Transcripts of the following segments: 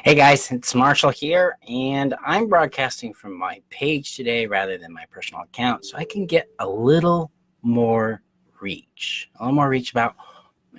Hey guys, it's Marshall here, and I'm broadcasting from my page today rather than my personal account so I can get a little more reach. About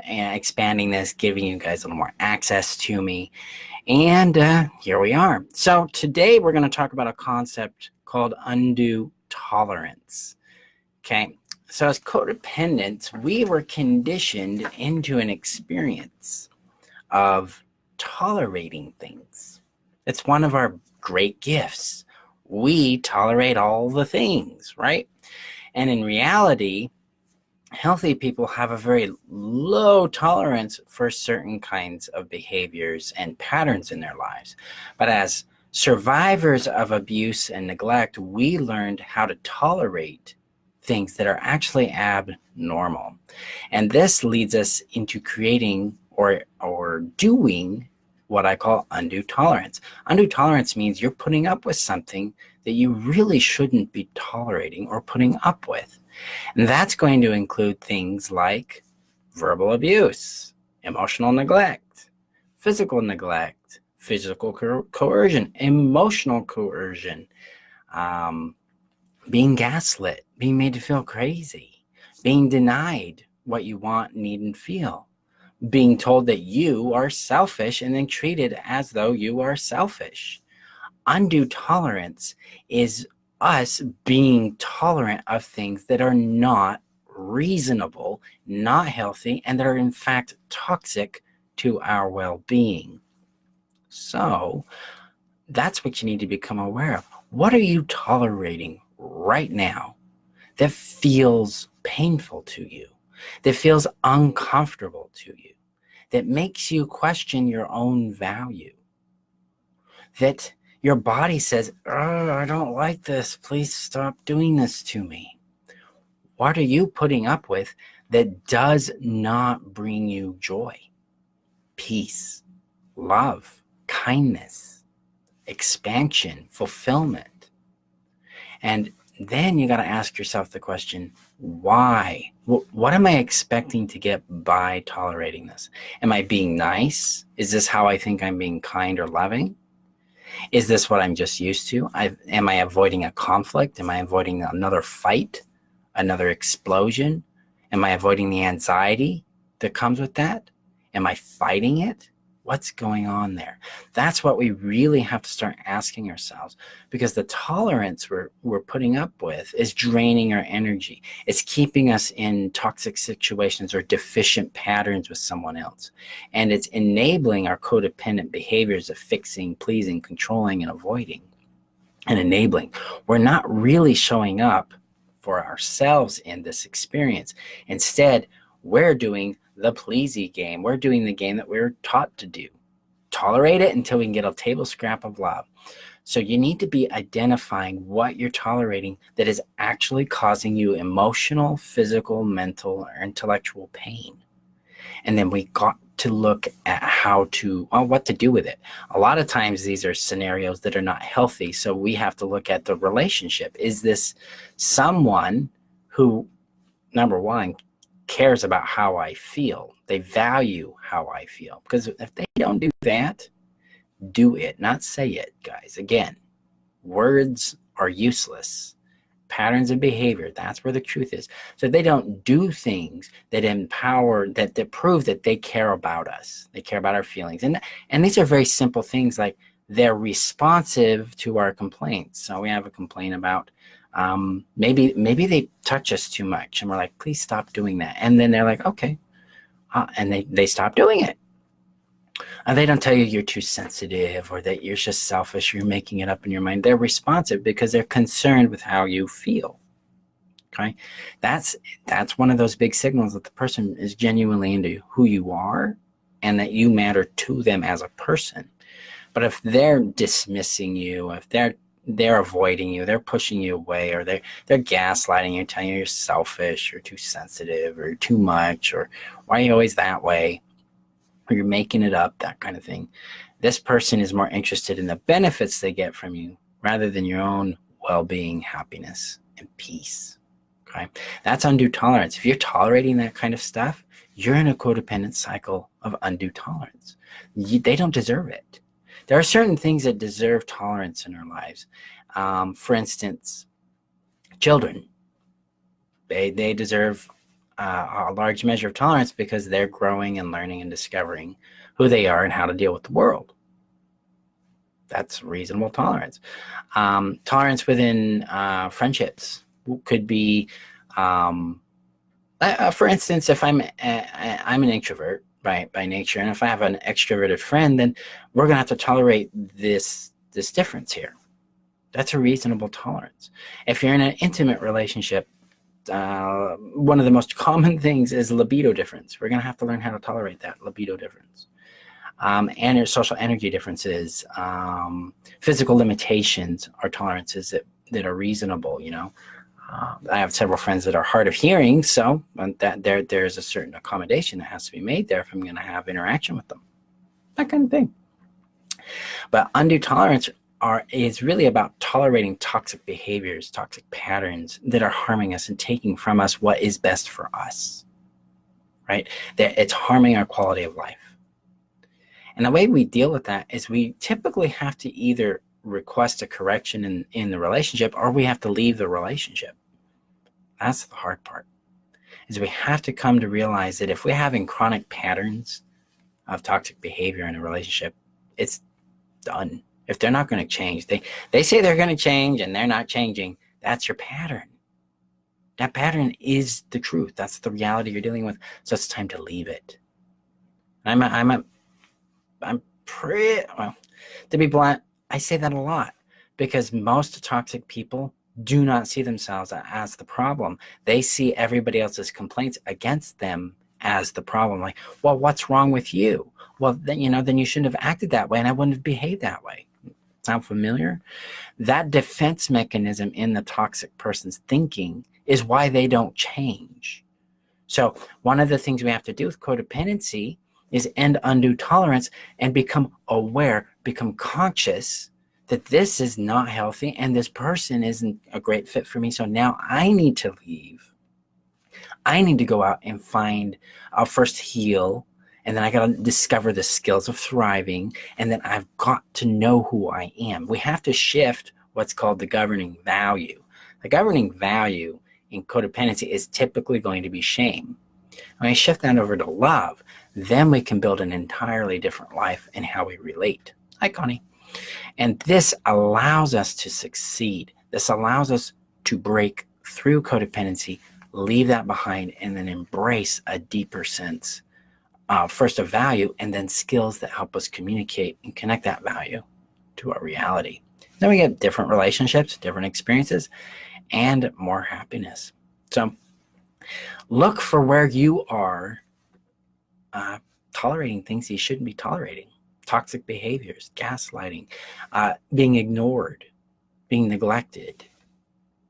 expanding this, giving you guys a little more access to me. And here we are. So today we're going to talk about a concept called undue tolerance. Okay, so as codependents, we were conditioned into an experience of tolerating things. It's one of our great gifts. We tolerate all the things, right? And in reality, healthy people have a very low tolerance for certain kinds of behaviors and patterns in their lives. But as survivors of abuse and neglect, we learned how to tolerate things that are actually abnormal. And this leads us into creating or doing what I call undue tolerance. Undue tolerance means you're putting up with something that you really shouldn't be tolerating or putting up with. And that's going to include things like verbal abuse, emotional neglect, physical neglect, physical coercion, emotional coercion, being gaslit, being made to feel crazy, being denied what you want, need, and feel, being told that you are selfish and then treated as though you are selfish. Undue tolerance is us being tolerant of things that are not reasonable, not healthy, and that are in fact toxic to our well-being. So that's what you need to become aware of. What are you tolerating right now that feels painful to you, that feels uncomfortable to you, that makes you question your own value, that your body says, oh, I don't like this, please stop doing this to me? What are you putting up with that does not bring you joy, peace, love, kindness, expansion, fulfillment? And then you got to ask yourself the question, why? What am I expecting to get by tolerating this? Am I being nice? Is this how I think I'm being kind or loving? Is this what I'm just used to? Am I avoiding a conflict? Am I avoiding another fight, another explosion? Am I avoiding the anxiety that comes with that? Am I fighting it? What's going on there? That's what we really have to start asking ourselves, because the tolerance we're putting up with is draining our energy. It's keeping us in toxic situations or deficient patterns with someone else. And it's enabling our codependent behaviors of fixing, pleasing, controlling, and avoiding, and enabling. We're not really showing up for ourselves in this experience. Instead, we're doing the pleasy game. We're doing the game that we're taught to do. Tolerate it until we can get a table scrap of love. So you need to be identifying what you're tolerating that is actually causing you emotional, physical, mental, or intellectual pain. And then we got to look at what to do with it. A lot of times these are scenarios that are not healthy. So we have to look at the relationship. Is this someone who, number one, cares about how I feel? They value how I feel. Because if they don't do that, do it, not say it, guys. Again, words are useless. Patterns of behavior, that's where the truth is. So they don't do things that empower, that prove that they care about us. They care about our feelings. And these are very simple things, like they're responsive to our complaints. So we have a complaint about maybe they touch us too much, and we're like, please stop doing that. And then they're like, okay. And they stop doing it. They don't tell you you're too sensitive or that you're just selfish, you're making it up in your mind. They're responsive because they're concerned with how you feel. Okay? That's one of those big signals that the person is genuinely into who you are and that you matter to them as a person. But if they're dismissing you, if they're avoiding you, they're pushing you away, or they're gaslighting you, telling you you're selfish, or too sensitive, or too much, or why are you always that way, or you're making it up, that kind of thing. This person is more interested in the benefits they get from you rather than your own well-being, happiness, and peace. Okay? That's undue tolerance. If you're tolerating that kind of stuff, you're in a codependent cycle of undue tolerance. They don't deserve it. There are certain things that deserve tolerance in our lives. For instance, children. They deserve a large measure of tolerance because they're growing and learning and discovering who they are and how to deal with the world. That's reasonable tolerance. Tolerance within friendships could be, for instance, if I'm an introvert by nature, and if I have an extroverted friend, then we're going to have to tolerate this difference here. That's a reasonable tolerance. If you're in an intimate relationship, one of the most common things is libido difference. We're going to have to learn how to tolerate that libido difference. And social energy differences, physical limitations are tolerances that are reasonable, you know. I have several friends that are hard of hearing, so that there's a certain accommodation that has to be made there if I'm going to have interaction with them. That kind of thing. But undue tolerance is really about tolerating toxic behaviors, toxic patterns that are harming us and taking from us what is best for us, right? That it's harming our quality of life. And the way we deal with that is we typically have to either request a correction in the relationship, or we have to leave the relationship. That's the hard part, is we have to come to realize that if we're having chronic patterns of toxic behavior in a relationship, it's done. If they're not going to change, they say they're going to change and they're not changing, that's your pattern. That pattern is the truth. That's the reality you're dealing with. So it's time to leave it. I'm pretty, well, to be blunt, I say that a lot because most toxic people do not see themselves as the problem. They see everybody else's complaints against them as the problem. Like, well, what's wrong with you? Well, then you shouldn't have acted that way and I wouldn't have behaved that way. Sound familiar? That defense mechanism in the toxic person's thinking is why they don't change. So one of the things we have to do with codependency is end undue tolerance and become aware, become conscious that this is not healthy and this person isn't a great fit for me. So now I need to leave. I need to go out and I'll first heal, and then I got to discover the skills of thriving, and then I've got to know who I am. We have to shift what's called the governing value. The governing value in codependency is typically going to be shame. When we shift that over to love, then we can build an entirely different life in how we relate. Hi, Connie. And this allows us to succeed. This allows us to break through codependency, leave that behind, and then embrace a deeper sense, first of value, and then skills that help us communicate and connect that value to our reality. Then we get different relationships, different experiences, and more happiness. So look for where you are tolerating things you shouldn't be tolerating. Toxic behaviors, gaslighting, being ignored, being neglected,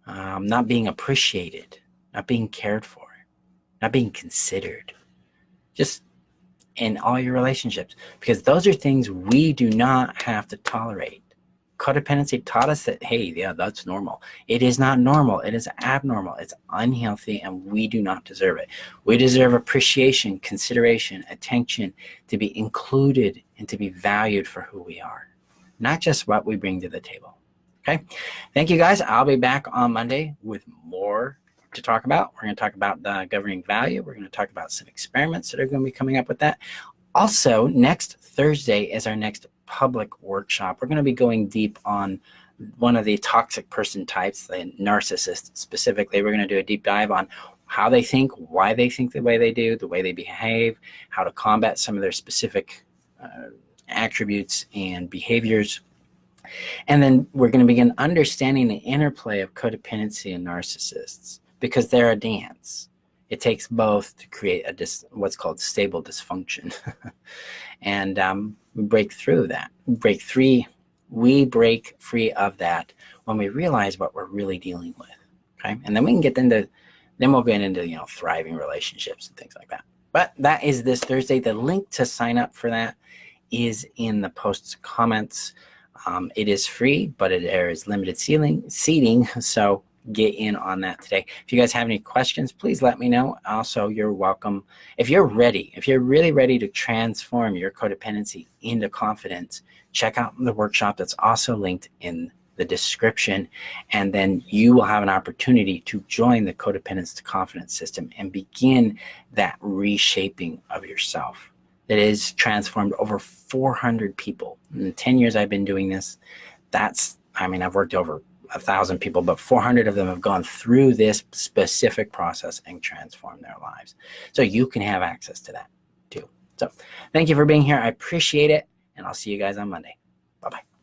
not being appreciated, not being cared for, not being considered. Just in all your relationships, because those are things we do not have to tolerate. Codependency taught us that, hey, yeah, that's normal. It is not normal. It is abnormal. It's unhealthy, and we do not deserve it. We deserve appreciation, consideration, attention, to be included and to be valued for who we are, not just what we bring to the table. Okay? Thank you, guys. I'll be back on Monday with more to talk about. We're going to talk about the governing value. We're going to talk about some experiments that are going to be coming up with that. Also, next Thursday is our next public workshop. We're going to be going deep on one of the toxic person types, the narcissist specifically. We're going to do a deep dive on how they think, why they think the way they do, the way they behave, how to combat some of their specific attributes and behaviors. And then we're going to begin understanding the interplay of codependency and narcissists, because they're a dance. It takes both to create what's called stable dysfunction. And we break through that. We break free of that when we realize what we're really dealing with. Okay, and then we'll get into thriving relationships and things like that. But that is this Thursday. The link to sign up for that is in the post's comments. It is free, but there is limited seating, so get in on that today. If you guys have any questions, please let me know. Also, you're welcome. If you're really ready to transform your codependency into confidence, check out the workshop that's also linked in the description, and then you will have an opportunity to join the Codependence to Confidence system and begin that reshaping of yourself that has transformed over 400 people. In the 10 years I've been doing this, I've worked over 1,000 people, but 400 of them have gone through this specific process and transformed their lives. So you can have access to that too. So thank you for being here. I appreciate it, and I'll see you guys on Monday. Bye-bye.